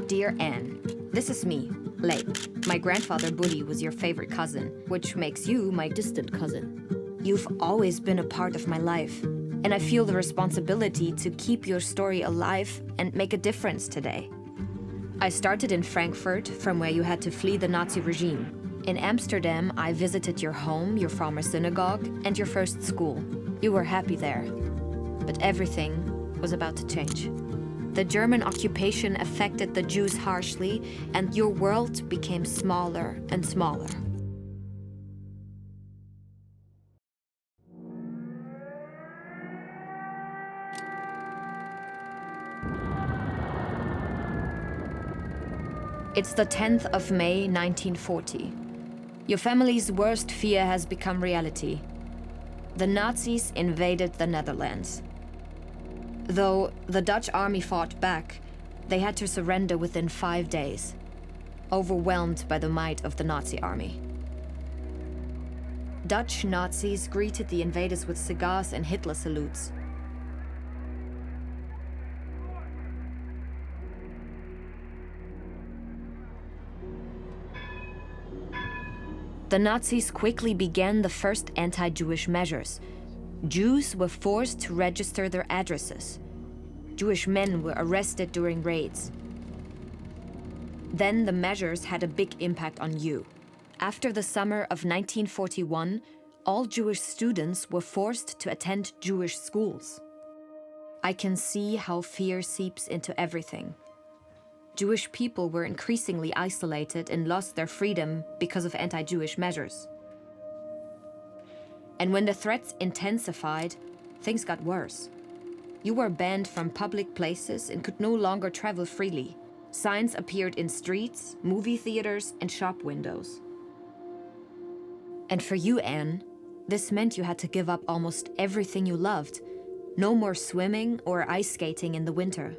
Dear Anne, this is me, Leyb. My grandfather Bully was your favorite cousin, which makes you my distant cousin. You've always been a part of my life, and I feel the responsibility to keep your story alive and make a difference today. I started in Frankfurt, from where you had to flee the Nazi regime. In Amsterdam, I visited your home, your former synagogue, and your first school. You were happy there. But everything was about to change. The German occupation affected the Jews harshly, and your world became smaller and smaller. It's the 10th of May, 1940. Your family's worst fear has become reality. The Nazis invaded the Netherlands. Though the Dutch army fought back, they had to surrender within 5 days, overwhelmed by the might of the Nazi army. Dutch Nazis greeted the invaders with cigars and Hitler salutes. The Nazis quickly began the first anti-Jewish measures. Jews were forced to register their addresses. Jewish men were arrested during raids. Then the measures had a big impact on you. After the summer of 1941, all Jewish students were forced to attend Jewish schools. I can see how fear seeps into everything. Jewish people were increasingly isolated and lost their freedom because of anti-Jewish measures. And when the threats intensified, things got worse. You were banned from public places and could no longer travel freely. Signs appeared in streets, movie theaters, and shop windows. And for you, Anne, this meant you had to give up almost everything you loved. No more swimming or ice skating in the winter.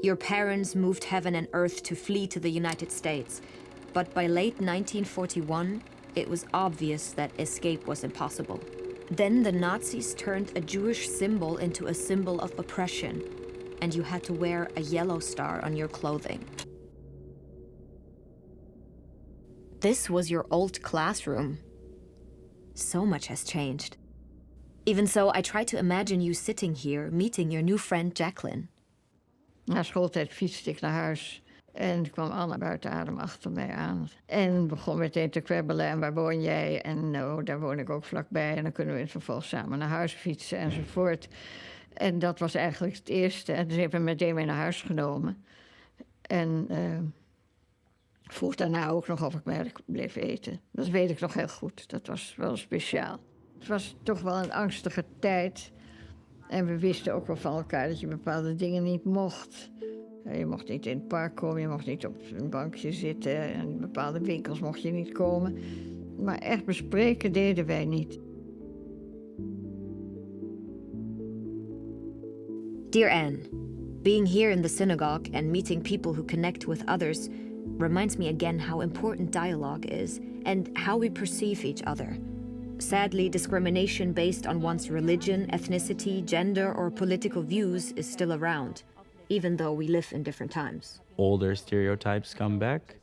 Your parents moved heaven and earth to flee to the United States, but by late 1941, it was obvious that escape was impossible. Then the Nazis turned a Jewish symbol into a symbol of oppression, and you had to wear a yellow star on your clothing. This was your old classroom. So much has changed. Even so, I try to imagine you sitting here, meeting your new friend Jacqueline. Na schooltijd fietste ik naar huis en kwam Anne buiten adem achter mij aan. En begon meteen te kwebbelen, en waar woon jij? En nou, daar woon ik ook vlakbij en dan kunnen we vervolgens samen naar huis fietsen enzovoort. En dat was eigenlijk het eerste. En dus heeft me meteen mee naar huis genomen. En vroeg daarna ook nog of ik bij bleef eten. Dat weet ik nog heel goed. Dat was wel speciaal. Het was toch wel een angstige tijd. En we wisten ook wel van elkaar dat je bepaalde dingen niet mocht. Je mocht niet in het park komen, je mocht niet op een bankje zitten. En in bepaalde winkels mocht je niet komen. Maar echt bespreken deden wij niet. Dear Anne, being here in the synagogue and meeting people who connect with others reminds me again how important dialogue is and how we perceive each other. Sadly, discrimination based on one's religion, ethnicity, gender, or political views is still around, even though we live in different times. Older stereotypes come back,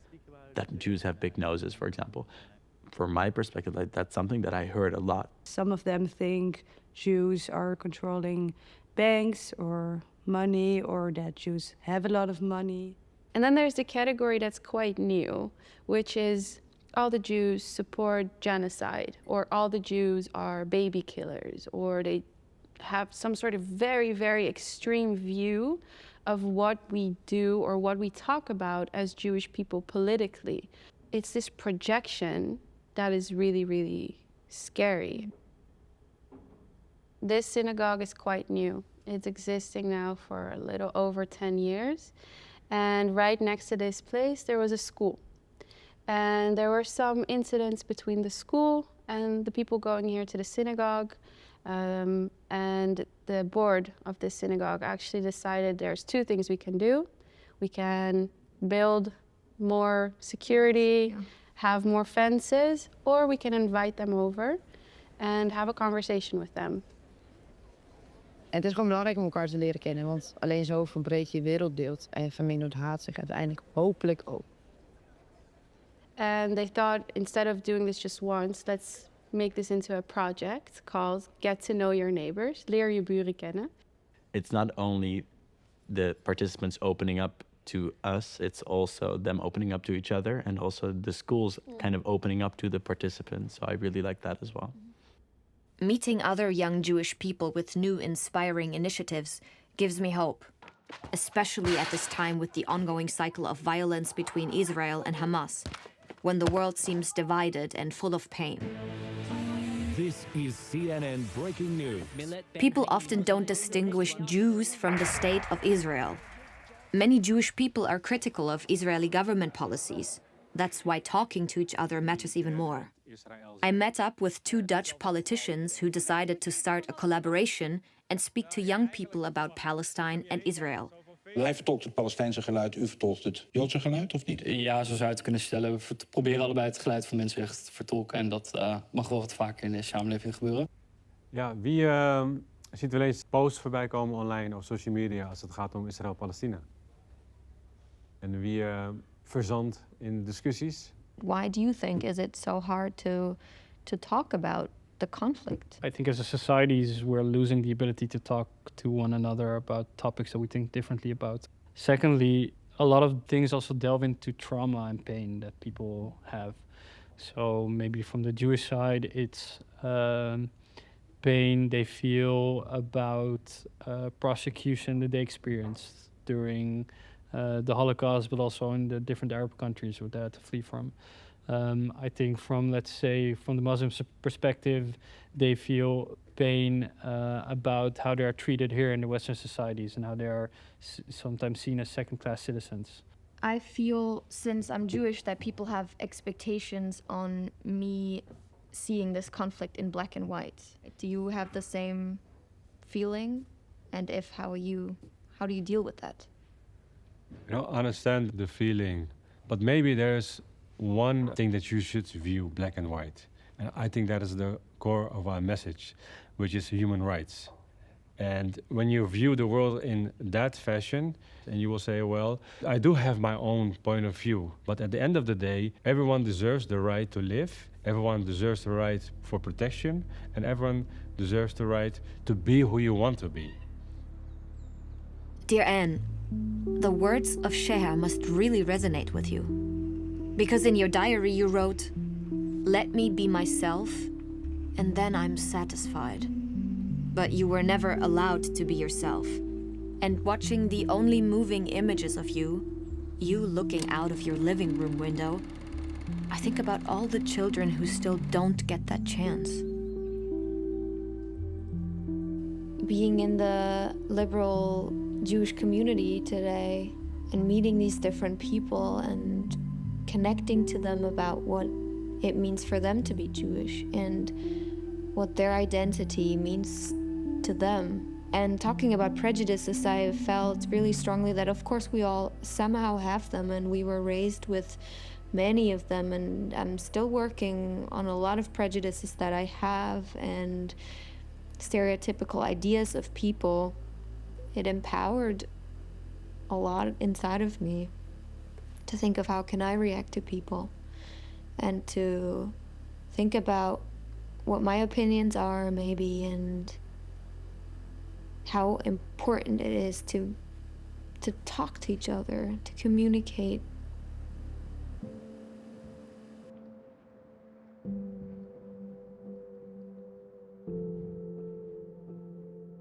that Jews have big noses, for example. From my perspective, that's something that I heard a lot. Some of them think Jews are controlling banks or money, or that Jews have a lot of money. And then there's the category that's quite new, which is all the Jews support genocide, or all the Jews are baby killers, or they have some sort of very, very extreme view of what we do or what we talk about as Jewish people politically. It's this projection that is really, really scary. This synagogue is quite new. It's existing now for a little over 10 years. And right next to this place, there was a school. And there were some incidents between the school and the people going here to the synagogue. And the board of this synagogue actually decided there's two things we can do. We can build more security, have more fences, or we can invite them over and have a conversation with them. het is gewoon belangrijk om elkaar te leren kennen, want alleen zo verbreed je wereldbeeld en vermindert haat zich uiteindelijk hopelijk ook. And they thought, instead of doing this just once, let's make this into a project called Get to Know Your Neighbours. Leer je buren kennen. It's not only the participants opening up to us, it's also them opening up to each other, and also the schools kind of opening up to the participants. So I really like that as well. Meeting other young Jewish people with new inspiring initiatives gives me hope, especially at this time with the ongoing cycle of violence between Israel and Hamas, when the world seems divided and full of pain. This is CNN Breaking News. People often don't distinguish Jews from the state of Israel. Many Jewish people are critical of Israeli government policies. That's why talking to each other matters even more. I met up with 2 Dutch politicians who decided to start a collaboration and speak to young people about Palestine and Israel. Hij vertolkt het Palestijnse geluid, u vertolkt het Joodse geluid, of niet? Ja, zo zou je het kunnen stellen. We proberen allebei het geluid van mensenrechten te vertolken. En dat mag wel wat vaker in de samenleving gebeuren. Ja, wie ziet wel eens posts voorbij komen online of social media als het gaat om Israël en Palestina? En wie verzandt in discussies? Why do you think is it so hard to talk about the conflict? I think as a society we're losing the ability to talk to one another about topics that we think differently about. Secondly, a lot of things also delve into trauma and pain that people have. So maybe from the Jewish side, it's pain they feel about prosecution that they experienced during the Holocaust, but also in the different Arab countries where they had to flee from. I think from, let's say, from the Muslim perspective, they feel pain about how they are treated here in the Western societies and how they are sometimes seen as second-class citizens. I feel, since I'm Jewish, that people have expectations on me seeing this conflict in black and white. Do you have the same feeling? And if, how do you deal with that? You know, I understand the feeling, but maybe there's one thing that you should view black and white. And I think that is the core of our message, which is human rights. And when you view the world in that fashion, and you will say, well, I do have my own point of view, but at the end of the day, everyone deserves the right to live, everyone deserves the right for protection, and everyone deserves the right to be who you want to be. Dear Anne, the words of Sheher must really resonate with you. Because in your diary you wrote, "Let me be myself, and then I'm satisfied." But you were never allowed to be yourself. And watching the only moving images of you looking out of your living room window, I think about all the children who still don't get that chance. Being in the liberal Jewish community today and meeting these different people and connecting to them about what it means for them to be Jewish and what their identity means to them. And talking about prejudices, I felt really strongly that of course we all somehow have them, and we were raised with many of them, and I'm still working on a lot of prejudices that I have and stereotypical ideas of people. It empowered a lot inside of me to think of how can I react to people and to think about what my opinions are maybe and how important it is to talk to each other, to communicate.